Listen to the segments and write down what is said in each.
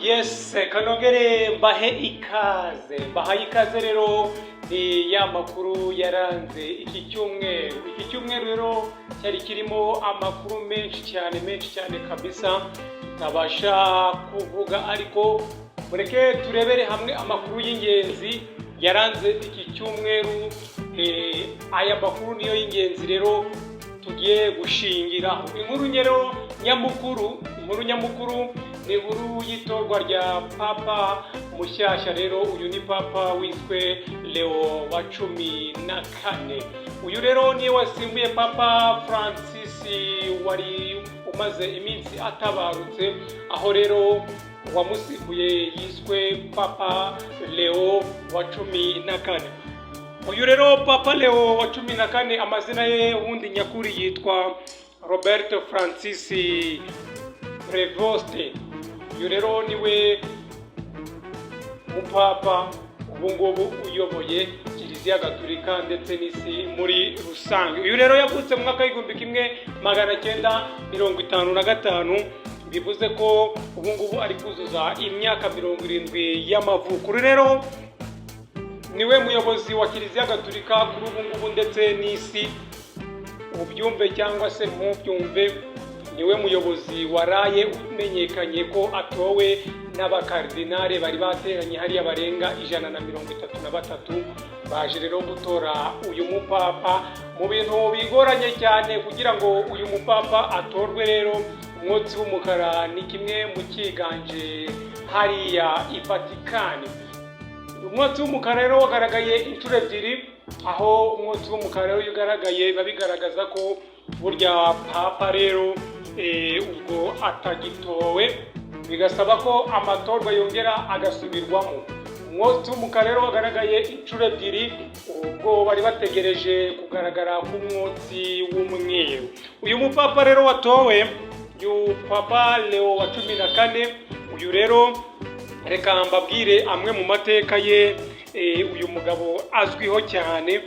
Yes, kanogere mbahaye ikaze rero ni ya makuru yaranze iki cyumweru rero cyari kirimo amakuru menshi cyane kabisa tabasha kuvuga, ariko mureke turebere hamwe amakuru y'ingenzi yaranze iki cyumweru. Aya makuru niyo y'ingenzi rero tugiye gushingira inkuru nyamukuru ni inkuru y'itorwa rya papa mushyashya. Rero uyu ni papa witwe Leo wa 14. Uyu rero niwe wasimbuye papa Francis wari umaze iminsi atabarutse, aho rero wamusimbuye yiswe papa Leo wa 14. Uyu rero papa Leo wa 14 amazina ye wundi nyakuri yitwa Roberto Francis Prevost. Uyu rero niwe mupapa ubungubu uyoboye Kiliziya Gatolika ndetse n'isi muri rusange. Uyu rero yavutse mu mwaka w'1955, bivuze ko ubungubu ari kuzuza imyaka 70 y'amavuko. Rero niwe muyobozi wa Kiliziya Gatolika kuri ubungubu ndetse n'isi. Ubyumve cyangwa se ntubyumve, niwe muyobozi waraye umenyekanye ko atowe n'abakardinale bari bateranye hariya barenga 133 baje rero gutora uyu mupapa mu bintu bigoranye cyane kugira ngo uyu mupapa atorwe. Rero umwotsi w'umukara ni kimwe mu kiganje hariya i Vatikani. Umwotsi w'umukara rero wagaragaye inshuro ebyiri, aho umwotsi w'umukara rero ugaragaye babigaragaza ko burya papa rero ubwo atagitowe, bigasaba ko amatorwa yongera agasubirwamo. Umwotsi w'umukara rero wagaragaye inshuro ebyiri, ubwo bari bategereje kugaragara k'umwotsi w'umweru. Uyu mupapa rero watowe, uyu papa Leo wa 14, uyu rero reka mbabwire amwe mu mateka ye. Uyu mugabo azwiho cyane.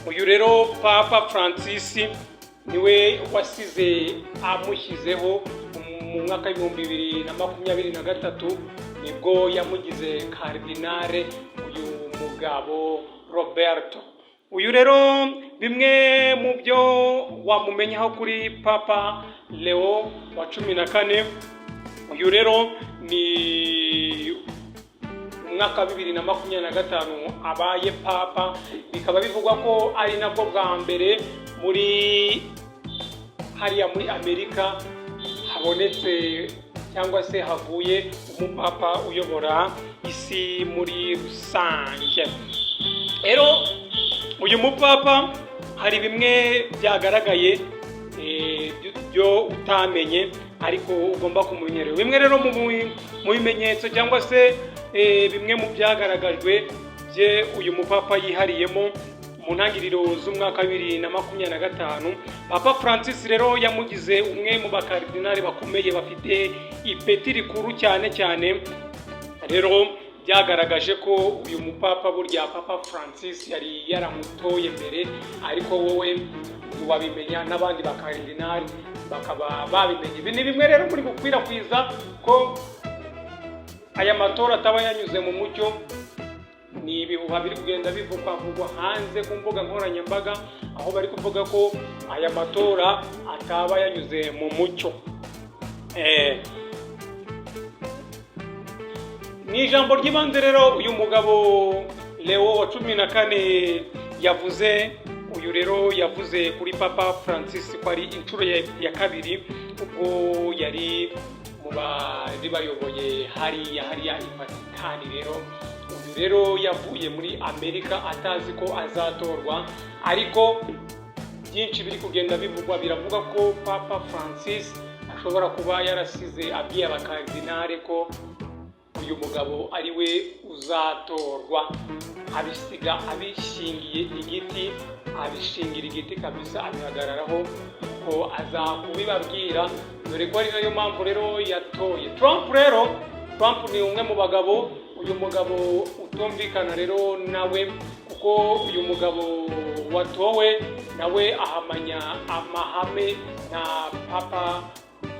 Uyu rero papa Francis niwe wasize amushyizeho mu mwaka w'2023, nibwo yamugize kardinale uyu mugabo Roberto. Uyu rero bimwe mu byo wamumenyaho kuri papa Leo wa 14, uyu rero ni mwaka 2025 abaye papa. Bikaba bivugwa ko ari nabwo bwa mbere muri hariya muri Amerika habonetse cyangwa se havuye umupapa uyobora isi muri rusange. Rero uyu mupapa hari bimwe byagaragaye byo utamenye, ariko ugomba kumumenyera bimwe. Rero mu bimenyetso cyangwa se bimwe mu byagaragajwe bye uyu mupapa yihariyemo mu ntangiriro z'umwaka 2025, papa Francis rero yamugize umwe mu bakardinali bakomeye bafite ipeti rikuru cyane. Rero byagaragaje ko uyu mupapa burya papa Francis yari yaramutoye mbere, ariko wowe wabimenya n'abandi bakardinali bakaba babimenye. Ibi ni bimwe rero muri gukwirakwiza ko aya matora ataba yanyuze mu mucyo. Ni ibihuha biri kugenda bivugwa hanze ku mbuga nkoranyambaga, aho bari kuvuga ko aya matora ataba yanyuze mu mucyo. Ni ijambo ry'ibanze rero uyu mugabo Leo wa 14 yavuze. Uyu rero yavuze kuri papa Francis ko ari inshuro ya kabiri ubwo yari mu bari bayoboye hariya i Vatikani. Rero uyu rero yavuye muri Amerika atazi ko azatorwa, ariko byinshi biri kugenda bivugwa. Biravuga ko papa Francis ashobora kuba yarasize abwiye abakardinale ko uyu mugabo ari we uzatorwa, abisiga abishingiye igiti, abishingira igiti kabisa, abihagararaho ko azakubibabwira, dore ko ari nayo mpamvu rero yatoye Trump. Rero Trump ni umwe mu bagabo, uyu mugabo utumvikana rero nawe, kuko uyu mugabo watowe nawe ahamanya amahame na papa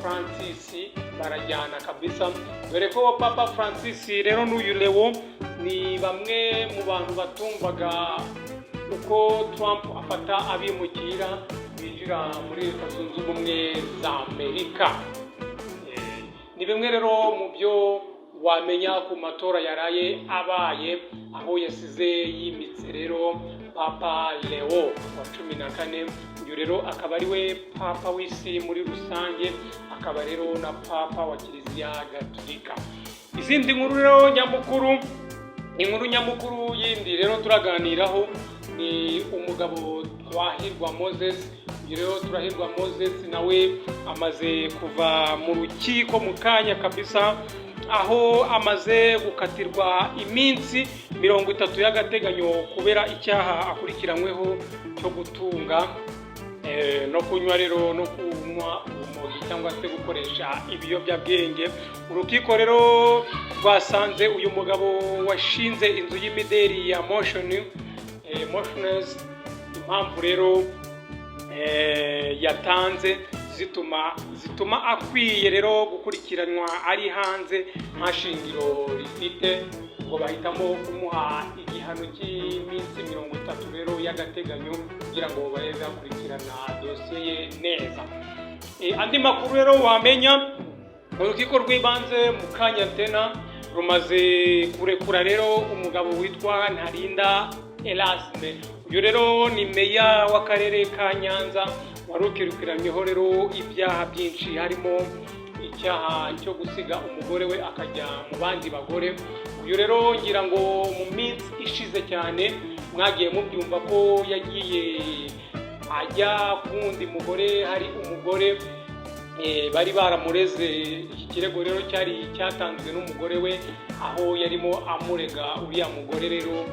Francis barajyana kabisa, dore ko Papa Francis rero n'uyu Leo ni bamwe mu bantu batumvaga uko Trump afata abimukira binjira muri Leta Zunze Ubumwe za Amerika. Ni bimwe rero mu byo wamenya ku matora yaraye abaye, aho yasize yimitse rero Papa Leo wa 14. Uyu rero akaba ari we Papa w'isi muri rusange, akaba rero na Papa wa Kiliziya Gatolika. Izindi nkuru rero nyamukuru, inkuru nyamukuru yindi rero turaganiraho ni umugabo Twahirwa Moses. Rero Turahirwa Moses nawe amaze kuva mu rukiko mu kanya kabisa, aho amaze gukatirwa iminsi 30 y'agateganyo kubera icyaha akurikiranyweho cyo gutunga no kunywa rero no kunywa urumogi cyangwa se gukoresha ibiyobyabwenge. Urukiko rero rwasanze uyu mugabo washinze inzu y'imideri ya Motioners impamvu rero yatanze zituma akwiye rero gukurikiranwa ari hanze nta shingiro rifite, ngo bahitamo kumuha igihano cy'iminsi 30 rero y'agateganyo kugira ngo barebe akurikirana dosiye ye neza. Andi makuru rero wamenya, urukiko rw'ibanze mu Kanyantena rumaze kurekura rero umugabo witwa Ntarinda Erasme. Uyu rero ni meya w'akarere ka Nyanza wari ukirukiranyweho rero ibyaha byinshi, harimo icyaha cyo gusiga umugore we akajya mu bandi bagore. Uyu rero ngira ngo mu minsi ishize cyane mwagiye mubyumva ko yagiye ajya ku wundi mugore, hari umugore bari baramureze. Iki kirego rero cyari cyatanzwe n'umugore we, aho yarimo amurega uriya mugore rero.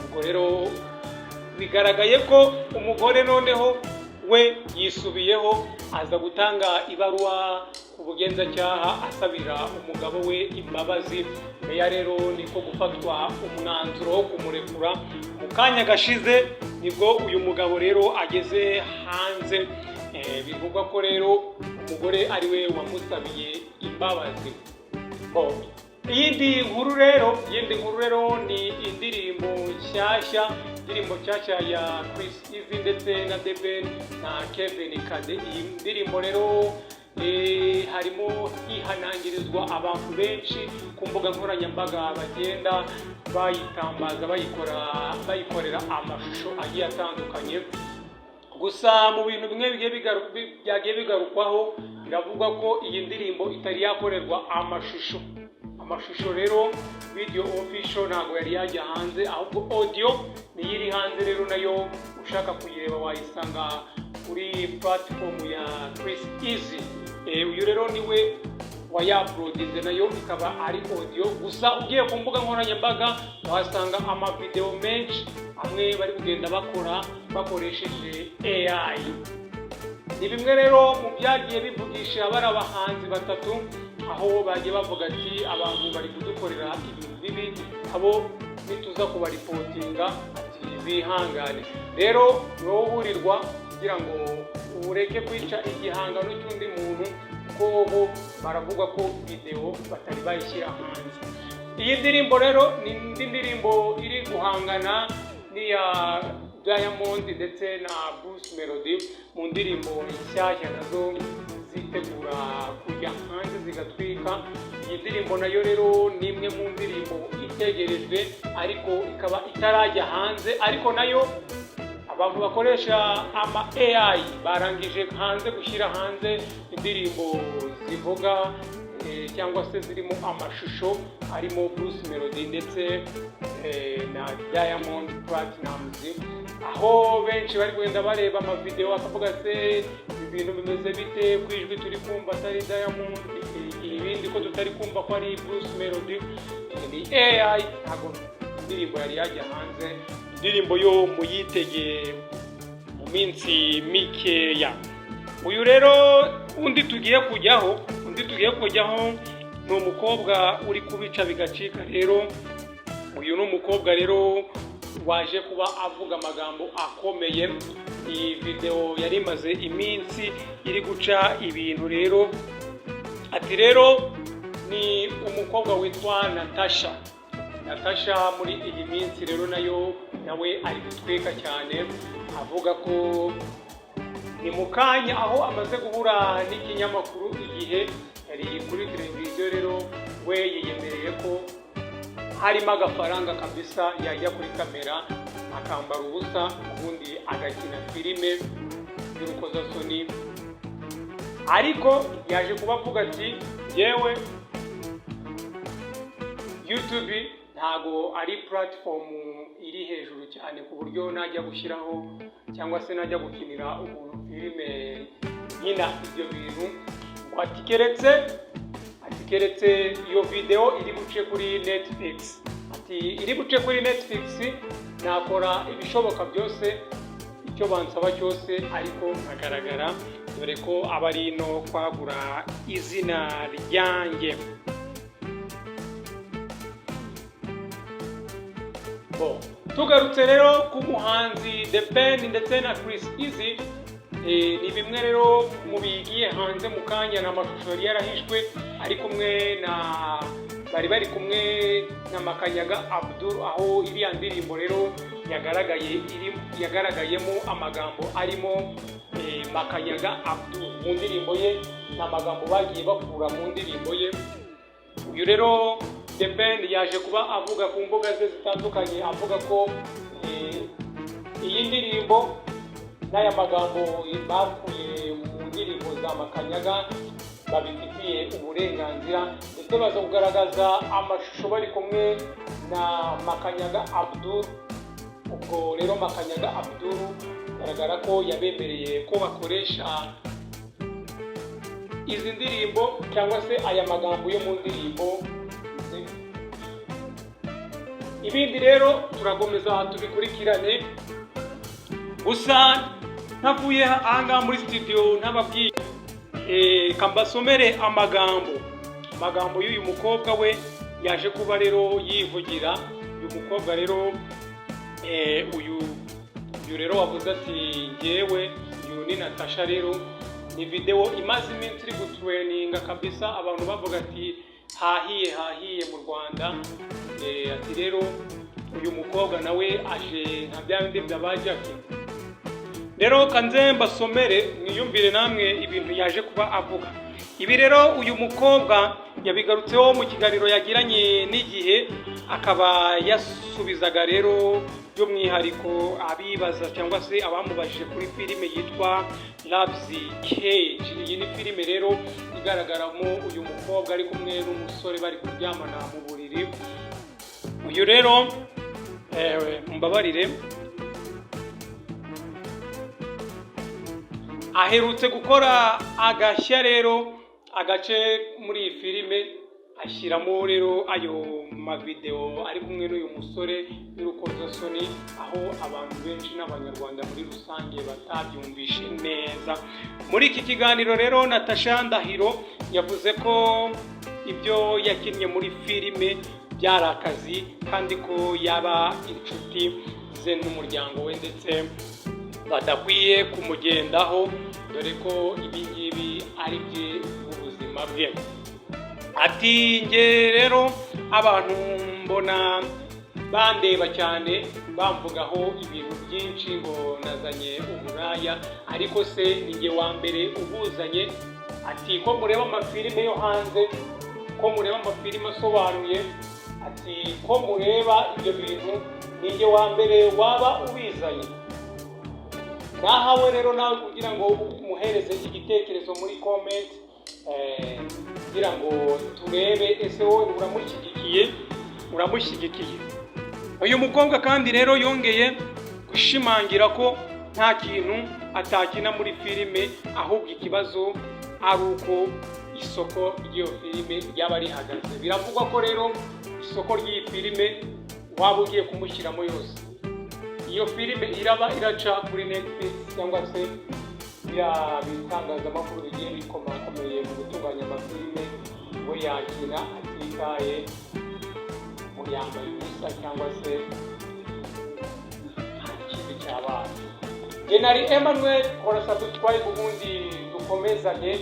Ubwo rero bigaragaye ko umugore noneho we yisubiyeho, aza gutanga ibaruwa ku bugenzacyaha asabira umugabo we imbabazi. Meya rero niko gufatwa umwanzuro wo kumurekura. Mu kanya gashize nibwo uyu mugabo rero ageze hanze. Bivugwa ko rero umugore ari we wamusabiye imbabazi. Iyindi nkuru rero ni indirimbo nshyashya ya Chris Easy ndetse na Deben na Kevin Kade. Iyi ndirimbo rero harimo hihanangirizwa abantu benshi ku mbuga nkoranyambaga, bagenda bayitambaza bayikorera amashusho agiye atandukanye. Gusa mu bintu bimwe byagiye bigarukwaho, biravugwa ko iyi ndirimbo itari yakorerwa amashusho rero video official ntabwo yari yajya hanze, ahubwo audio niyo iri hanze. Rero nayo ushaka kuyireba wayisanga kuri platform ya Chris Easy. Uyu rero niwe wayaploadinze, nayo ikaba ari audio gusa. Ugiye ku mbuga nkoranyambaga wahasanga amavideo menshi amwe bari kugenda bakoresheje AI. Ni bimwe rero mu byagiye bivugisha bari abahanzi batatu, aho bagiye bavuga ati abantu bari kudukorera ibintu bibi, abo nituza kubaripotinga ati bihangane. Rero wowe uburirwa kugira ngo ureke kwica igihangano cy'undi muntu, ko bo baravuga ko video batari bayishyira hanze. Iyi ndirimbo rero ni indi ndirimbo iri guhangana n'iya Diamond ndetse na Bruce Melody, mu ndirimbo nshyashya nazo zitegura kujya hanze zigatwika. Iyi ndirimbo nayo rero ni imwe mu ndirimbo itegerejwe ariko ikaba itarajya hanze, ariko nayo abantu bakoresha ama AI barangije hanze gushyira hanze indirimbo zivuga cyangwa se zirimo amashusho harimo Bruce Melody ndetse na Diamond Platnumz, aho benshi bari kwenda bareba amavideo bakavuga se ibintu bimeze bite, kwijwi turi kumva atari Diamond, ibindi ko tutari kumva ko ari Bruce Melody, ni AI. Ntabwo indirimbo yari yajya hanze, indirimbo yo muyitege mu minsi mikeya. Uyu rero undi tugiye kujyaho ni umukobwa uri kubica bigacika. Rero uyu ni umukobwa rero waje kuba avuga amagambo akomeye. Iyi video yari imaze iminsi iri guca ibintu rero, ati rero ni umukobwa witwa Natasha muri iyi minsi rero nawe ari gutwika cyane, avuga ko ni mu kanya aho amaze guhura n'ikinyamakuru Igihe, yari kuri televiziyo rero we yiyemereye ko harimo agafaranga kabisa yajya kuri kamera akambara ubusa ubundi agakina filime y'urukozasoni, ariko yaje kubavuga ati yewe YouTube ntago ari platform iri hejuru cyane ku buryo najya gushyiraho cyangwa se najya gukinira umuntu filime nyina ibyo bintu, ngo keretse iyo video iri buce kuri Netflix, ati iri buce kuri Netflix nakora ibishoboka byose icyo bansaba cyose ariko nkagaragara, dore ko aba ari no kwagura izina ryanjye. Tugarutse rero ku muhanzi The Ben ndetse na Chris Easy, ni bimwe rero mu bigiye hanze mu kanya n'amashusho yari yarahishwe bari kumwe na Makanyaga Abdul, aho iriya ndirimbo rero yagaragayemo amagambo arimo Makanyaga Abdul mu ndirimbo ye, n'amagambo bagiye bakura mu ndirimbo ye. Uyu rero The Ben yaje kuba avuga ku mbuga ze zitandukanye, avuga ko iyi ndirimbo n'aya magambo bakuye mu ndirimbo za Makanyaga babifitiye uburenganzira, ndetse baza kugaragaza amashusho bari kumwe na Makanyaga Abdul. Ubwo rero Makanyaga Abdul bigaragara ko yabemereye ko bakoresha izi ndirimbo cyangwa se aya magambo yo mu ndirimbo. Ibindi rero turakomeza tubikurikirane, gusa ntavuye ahangaha muri studio ntababwiye kambasomere amagambo y'uyu mukobwa we yaje kuba rero yivugira. Uyu mukobwa rero uyu rero wavuze ati ngewe uyu ni Natasha, rero ni video imaze iminsi iri gutreninga kabisa, abantu bavuga ati hahiye mu Rwanda. Ati rero uyu mukobwa nawe aje nka bya bindi by'abajaki. Rero kanze mbasomere mwiyumvire namwe ibintu yaje kuba avuga. Ibi rero uyu mukobwa yabigarutseho mu kiganiro yagiranye n'Igihe, akaba yasubizaga rero by'umwihariko abibaza cyangwa se abamubajije kuri filime yitwa Love's Cage. Iyi ni filime rero igaragaramo uyu mukobwa ari kumwe n'umusore bari kuryamana mu buriri. Uyu rero mbabarire aherutse gukora agashya rero agace muri iyi filime, ashyiramo rero ayo mavideo ari kumwe n'uyu musore y'urukozasoni, aho abantu benshi n'abanyarwanda muri rusange batabyumvishe neza. Muri iki kiganiro rero Natasha Ndahiro yavuze ko ibyo yakinnye muri filime byari akazi, kandi ko yaba inshuti ze n'umuryango we ndetse badakwiye kumugendaho, dore ko ibi ngibi ari bye ubuzima bwe. Ati nge rero abantu mbona bandeba cyane bamvugaho ibintu byinshi ngo nazanye uburaya, ariko se ni nge wa mbere ubuzanye. Ati ko mureba amafilime yo hanze, ko mureba amafilime asobanuye, ati ko mureba ibyo bintu, ni nge wa mbere waba ubizanye. Nahawe rero nawe kugira ngo muhereze igitekerezo muri comment, kugira ngo turebe ese wowe uramushyigikiye. Uyu mukobwa kandi rero yongeye gushimangira ko nta kintu atakina muri filime, ahubwo ikibazo ari uko isoko ry'iyo filime ryaba rihagaze. Biravugwa ko rero isoko ry'iyi filime waba ugiye kumushyiramo yose, iyo filime iraba iraca kuri Netflix cyangwa se bitangazamakuru bigiye bikomakomeye mu gutunganya amafilime, we yakina atitaye mu yambaye ubusa cyangwa se nta kintu cyabaye. Nari Emmanuel, kora subscribe ubundi dukomezanye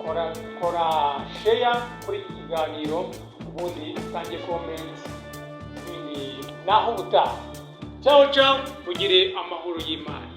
kora share kuri iki kiganiro, ubundi utange comment, ibindi naho ubutaha. Ciao ciao, ugire amahoro y'Imana.